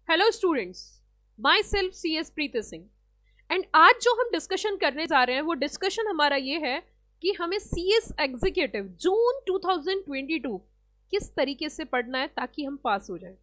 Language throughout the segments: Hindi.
Hello students, myself C S Preeti Singh. And आज जो हम डिस्कशन करने जा रहे हैं वो डिस्कशन हमारा ये है कि हमें सी एस एग्जीक्यूटिव जून 2022 किस तरीके से पढ़ना है ताकि हम पास हो जाएं।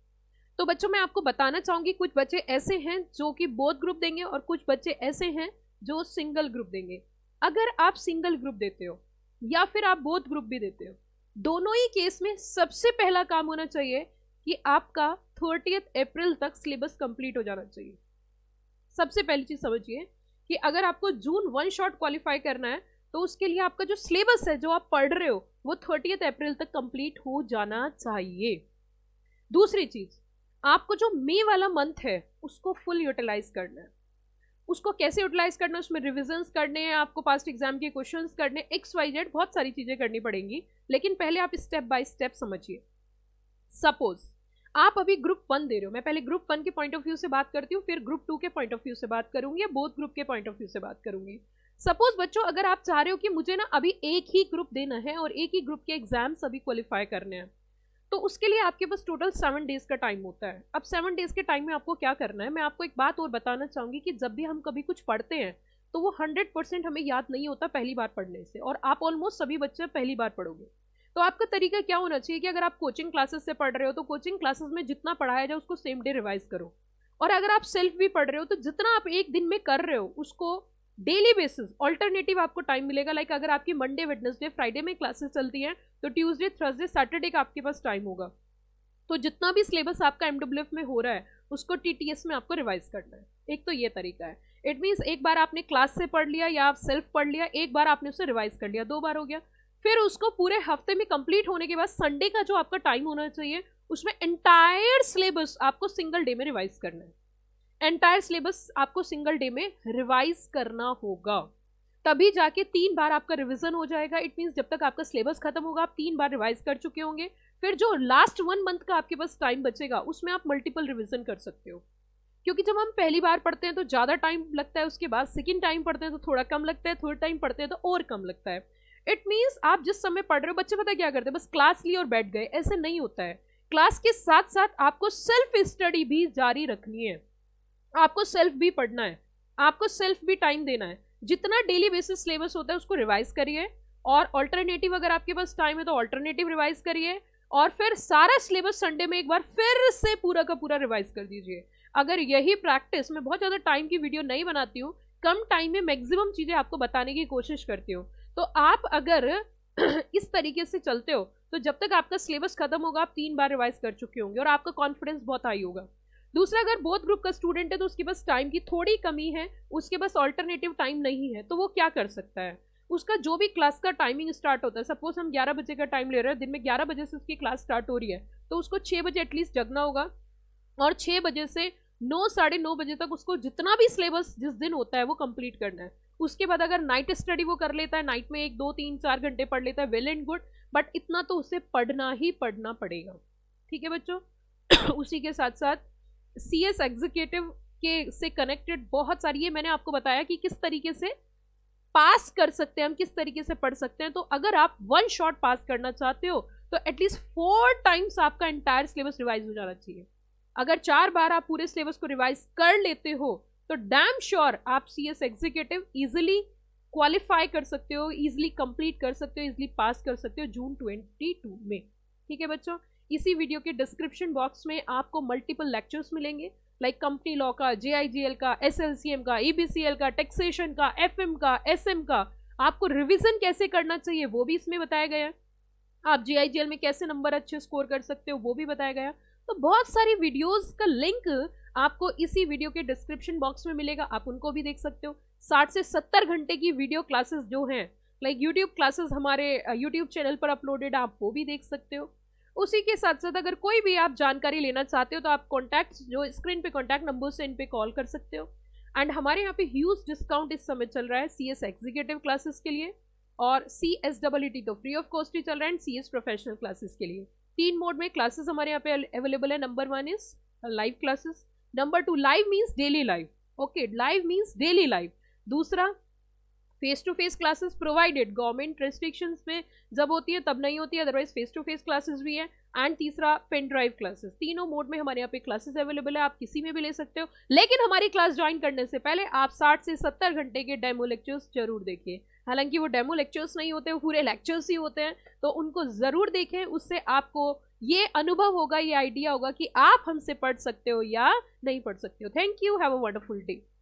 तो बच्चों, मैं आपको बताना चाहूंगी, कुछ बच्चे ऐसे हैं जो कि बोथ ग्रुप देंगे और कुछ बच्चे ऐसे हैं जो सिंगल ग्रुप देंगे। अगर आप सिंगल ग्रुप देते हो या फिर आप बोथ ग्रुप भी देते हो, दोनों ही केस में सबसे पहला काम होना चाहिए कि आपका 30 अप्रैल तक सिलेबस कंप्लीट हो जाना चाहिए। सबसे पहली चीज समझिए कि अगर आपको जून 1 शॉट क्वालिफाई करना है तो उसके लिए आपका जो सिलेबस है, जो आप पढ़ रहे हो, वो 30 अप्रैल तक कंप्लीट हो जाना चाहिए। दूसरी चीज, आपको जो मई वाला मंथ है उसको फुल यूटिलाइज करना है। उसको कैसे यूटिलाइज करना है, उसमें रिविजन्स करने हैं, आपको पास्ट एग्जाम के क्वेश्चंस करने, XYZ बहुत सारी चीजें करनी पड़ेंगी। लेकिन पहले आप स्टेप बाय स्टेप समझिए। सपोज आप अभी ग्रुप 1 दे रहे हो, मैं पहले ग्रुप 1 के पॉइंट ऑफ व्यू से बात करती हूँ, फिर ग्रुप 2 के पॉइंट ऑफ व्यू से बात करूंगी या बोथ ग्रुप के पॉइंट ऑफ व्यू से बात करूंगी। सपोज बच्चों, अगर आप चाह रहे हो कि मुझे ना अभी एक ही ग्रुप देना है और एक ही ग्रुप के एग्जाम्स अभी क्वालिफाई करने हैं, तो उसके लिए आपके पास टोटल 7 डेज का टाइम होता है। अब 7 डेज के टाइम में आपको क्या करना है, मैं आपको एक बात और बताना चाहूंगी कि जब भी हम कभी कुछ पढ़ते हैं तो वो 100% हमें याद नहीं होता पहली बार पढ़ने से, और आप ऑलमोस्ट सभी बच्चे पहली बार पढ़ोगे। तो आपका तरीका क्या होना चाहिए कि अगर आप कोचिंग क्लासेस से पढ़ रहे हो तो कोचिंग क्लासेस में जितना पढ़ाया जाए उसको सेम डे रिवाइज करो, और अगर आप सेल्फ भी पढ़ रहे हो तो जितना आप एक दिन में कर रहे हो उसको डेली बेसिस ऑल्टरनेटिव आपको टाइम मिलेगा। लाइक अगर आपकी मंडे, वेडनेसडे, फ्राइडे में क्लासेस चलती हैं तो ट्यूसडे, थर्सडे, सैटरडे का आपके पास टाइम होगा। तो जितना भी सिलेबस आपका MWF में हो रहा है उसको TTS में आपको रिवाइज करना है। एक तो ये तरीका है। इट मीन्स एक बार आपने क्लास से पढ़ लिया या आप सेल्फ पढ़ लिया, एक बार आपने उसे रिवाइज कर लिया, 2 बार हो गया। फिर उसको पूरे हफ्ते में कंप्लीट होने के बाद संडे का जो आपका टाइम होना चाहिए उसमें एंटायर सिलेबस आपको सिंगल डे में रिवाइज करना है। एंटायर सिलेबस आपको सिंगल डे में रिवाइज करना होगा, तभी जाके 3 बार आपका रिवीजन हो जाएगा। इट मीन्स जब तक आपका सिलेबस खत्म होगा आप 3 बार रिवाइज कर चुके होंगे। फिर जो लास्ट 1 मंथ का आपके पास टाइम बचेगा उसमें आप मल्टीपल रिवीजन कर सकते हो, क्योंकि जब हम पहली बार पढ़ते हैं तो ज्यादा टाइम लगता है, उसके बाद सेकेंड टाइम पढ़ते हैं तो थोड़ा कम लगता है, थर्ड टाइम पढ़ते हैं तो और कम लगता है। इट मीन्स आप जिस समय पढ़ रहे हो, बच्चे पता क्या करते हैं, बस क्लास ली और बैठ गए, ऐसे नहीं होता है। क्लास के साथ साथ आपको सेल्फ स्टडी भी जारी रखनी है, आपको सेल्फ भी पढ़ना है, आपको सेल्फ भी टाइम देना है। जितना डेली बेसिस सिलेबस होता है उसको रिवाइज करिए, और ऑल्टरनेटिव अगर आपके पास टाइम है तो ऑल्टरनेटिव रिवाइज करिए, और फिर सारा सिलेबस संडे में एक बार फिर से पूरा का पूरा रिवाइज कर दीजिए। अगर यही प्रैक्टिस, मैं बहुत ज्यादा टाइम की वीडियो नहीं बनाती हूँ, कम टाइम में मैक्सिमम चीजें आपको बताने की कोशिश करती हूँ, तो आप अगर इस तरीके से चलते हो तो जब तक आपका सिलेबस खत्म होगा आप 3 बार रिवाइज कर चुके होंगे और आपका कॉन्फिडेंस बहुत हाई होगा। दूसरा, अगर बोथ ग्रुप का स्टूडेंट है तो उसके पास टाइम की थोड़ी कमी है, उसके पास ऑल्टरनेटिव टाइम नहीं है, तो वो क्या कर सकता है, उसका जो भी क्लास का टाइमिंग स्टार्ट होता है, सपोज हम 11 बजे का टाइम ले रहे हैं, दिन में 11 बजे से उसकी क्लास स्टार्ट हो रही है, तो उसको 6 बजे एटलीस्ट जगना होगा, और 6 बजे से 9, 9:30 बजे तक उसको जितना भी सिलेबस जिस दिन होता है वो कंप्लीट करना है। उसके बाद अगर नाइट स्टडी वो कर लेता है, नाइट में 1, 2, 3, 4 घंटे पढ़ लेता है, वेल एंड गुड, बट इतना तो उसे पढ़ना ही पढ़ना पड़ेगा। ठीक है बच्चों। उसी के साथ साथ CS एग्जीक्यूटिव के से कनेक्टेड बहुत सारी, ये मैंने आपको बताया कि किस तरीके से पास कर सकते हैं हम, किस तरीके से पढ़ सकते हैं। तो अगर आप 1 शॉट पास करना चाहते हो तो एटलीस्ट 4 टाइम्स आपका एंटायर सिलेबस रिवाइज हो जाना चाहिए। अगर 4 बार आप पूरे सिलेबस को रिवाइज कर लेते हो तो डैम श्योर आप CS एग्जीक्यूटिव इजिली क्वालिफाई कर सकते हो, इजिली कंप्लीट कर सकते हो, इजिली पास कर सकते हो जून 22 में। ठीक है बच्चों, इसी वीडियो के डिस्क्रिप्शन बॉक्स में आपको मल्टीपल लेक्चर्स मिलेंगे, लाइक कंपनी लॉ का, JIGL का, SLCM का, EBCL का, टैक्सेशन का, FM का, SM का। आपको रिवीजन कैसे करना चाहिए वो भी इसमें बताया गया है, आप JIGL में कैसे नंबर अच्छे स्कोर कर सकते हो वो भी बताया गया। तो बहुत सारी वीडियोस का लिंक आपको इसी वीडियो के डिस्क्रिप्शन बॉक्स में मिलेगा, आप उनको भी देख सकते हो। 60 से 70 घंटे की वीडियो क्लासेस जो हैं, लाइक यूट्यूब क्लासेस हमारे यूट्यूब चैनल पर अपलोडेड, आप वो भी देख सकते हो। उसी के साथ साथ अगर कोई भी आप जानकारी लेना चाहते हो तो आप कॉन्टैक्ट, जो स्क्रीन पे कॉन्टैक्ट नंबर से, इन पे कॉल कर सकते हो। एंड हमारे यहाँ पे ह्यूज डिस्काउंट इस समय चल रहा है CS एग्जीक्यूटिव क्लासेस के लिए, और CSEET तो फ्री ऑफ कॉस्ट ही चल रहा है, एंड CS प्रोफेशनल क्लासेस के लिए 3 मोड में क्लासेस हमारे यहाँ पे अवेलेबल है। Number 1 is live classes, number 2 live means daily live, okay, live means daily live. दूसरा face to face classes provided, government restrictions में जब होती है तब नहीं होती है, otherwise face to face classes भी है। एंड तीसरा पेन ड्राइव क्लासेस, तीनों मोड में हमारे यहाँ पे क्लासेस अवेलेबल है, आप किसी में भी ले सकते हो। लेकिन हमारी क्लास ज्वाइन करने से पहले आप 60 से 70 घंटे के डेमो लेक्चर्स जरूर देखिए। हालांकि वो डेमो लेक्चर्स नहीं होते, वो पूरे लेक्चर्स ही होते हैं, तो उनको जरूर देखें। उससे आपको ये अनुभव होगा, ये आइडिया होगा कि आप हमसे पढ़ सकते हो या नहीं पढ़ सकते हो। Thank you, have a wonderful day.